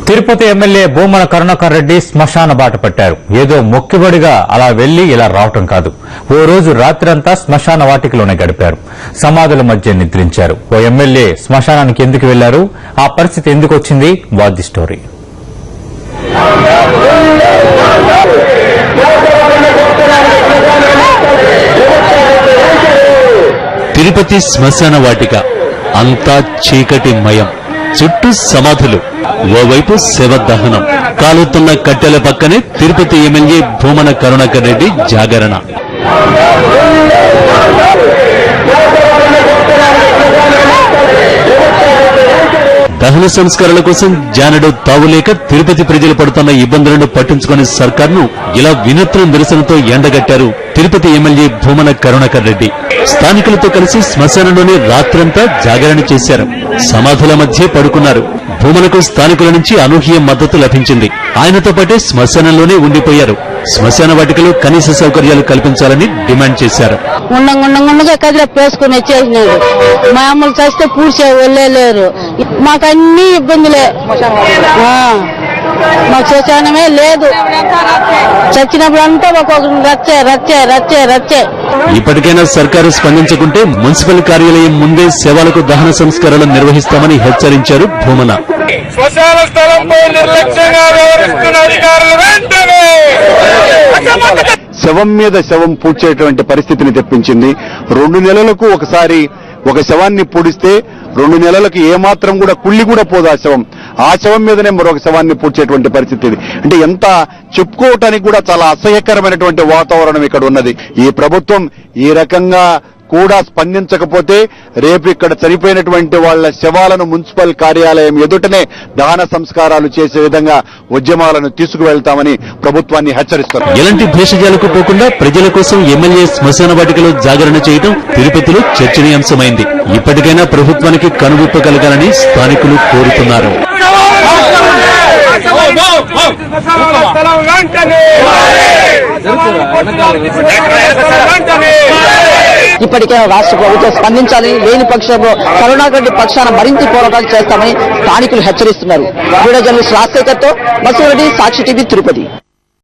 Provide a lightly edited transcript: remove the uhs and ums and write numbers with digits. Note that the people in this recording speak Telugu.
తిరుపతి ఎమ్మెల్యే భూమన కరుణాకర్ రెడ్డి శ్మశాన బాట పట్టారు. ఏదో మొక్కుబడిగా అలా వెళ్లి ఇలా రావటం కాదు. ఓ రోజు రాత్రంతా శ్మశాన వాటికలోనే గడిపారు. సమాధుల మధ్య నిద్రించారు. ఓ ఎమ్మెల్యే శ్మశానానికి ఎందుకు వెళ్లారు, ఆ పరిస్థితి ఎందుకు వచ్చింది, వాట్ ది స్టోరీ. తిరుపతి శ్మశాన వాటిక అంతా చీకటి మయం. చుట్టూ సమాధులు, ఓవైపు శవ దహనం. కాలుతున్న కట్టెల పక్కనే తిరుపతి ఎమ్మెల్యే భూమన కరుణాకర్ రెడ్డి జాగరణ. దహన సంస్కారాల కోసం జానడు తావులేక తిరుపతి ప్రజలు పడుతున్న ఇబ్బందులను పట్టించుకునే సర్కార్ను ఇలా వినూత్న నిరసనతో ఎండగట్టారు తిరుపతి ఎమ్మెల్యే భూమన కరుణాకర్ రెడ్డి. స్థానికులతో కలిసి శ్మశానంలోనే రాత్రంతా జాగరణ చేశారు. సమాధుల మధ్య పడుకున్నారు. భూమనకు స్థానికుల నుంచి అనూహ్య మద్దతు లభించింది. ఆయనతో పాటే శ్మశానంలోనే ఉండిపోయారు. శ్మశాన వాటికలో కనీస సౌకర్యాలు కల్పించాలని డిమాండ్ చేశారు. ఉండగా కదిలే పేసుకుని వచ్చేసినాడు. మామూలు చేస్తే పూడ్చే వెళ్ళలేరు. మాకు అన్ని ఇబ్బందులే. మాకు శ్మశానమే లేదు. చచ్చినప్పుడు అంతా ఒక్కొక్కరు రచ్చే రచ్చే రచ్చే రచ్చే. ఇప్పటికైనా సర్కారు స్పందించకుంటే మున్సిపల్ కార్యాలయం ముందే శవాలకు దహన సంస్కారాలు నిర్వహిస్తామని హెచ్చరించారు భూమన. శ్మశాన స్థలంపై నిర్లక్ష్యంగా వ్యవహరిస్తున్న అధికారులు వెంటనే శవం మీద శవం పూడ్చేటువంటి పరిస్థితిని తెప్పించింది. 2 నెలలకు ఒకసారి ఒక శవాన్ని పూడిస్తే 2 నెలలకు ఏమాత్రం కూడా కుళ్ళి కూడా పోదు ఆ శవం మీదనే మరొక శవాన్ని పూడ్చేటువంటి పరిస్థితి ఇది. అంటే ఎంత చెప్పుకోవటానికి కూడా చాలా అసహ్యకరమైనటువంటి వాతావరణం ఇక్కడ ఉన్నది. ఈ ప్రభుత్వం ఈ రకంగా కూడా స్పందించకపోతే రేపు ఇక్కడ చనిపోయినటువంటి వాళ్ల శవాలను మున్సిపల్ కార్యాలయం ఎదుటనే దహన సంస్కారాలు చేసే విధంగా ఉద్యమాలను తీసుకువెళ్తామని ప్రభుత్వాన్ని హెచ్చరిస్తున్నారు. ఎలాంటి భేషజాలకు పోకుండా ప్రజల కోసం ఎమ్మెల్యే శ్మశాన వాటికలో జాగరణ చేయడం తిరుపతిలో చర్చనీయాంశమైంది. ఇప్పటికైనా ప్రభుత్వానికి కనువిప్పు కలగాలని స్థానికులు కోరుతున్నారు. ఇప్పటికైనా రాష్ట్ర ప్రభుత్వం స్పందించాలని, లేని పక్షంలో కరుణాకర్ రెడ్డి పక్షాన మరింత పోరాటాలు చేస్తామని స్థానికులు హెచ్చరిస్తున్నారు. వీడియో జర్నలిస్ట్ రాజశేఖర్తో మసూరెడ్డి, సాక్షి టీవీ, తిరుపతి.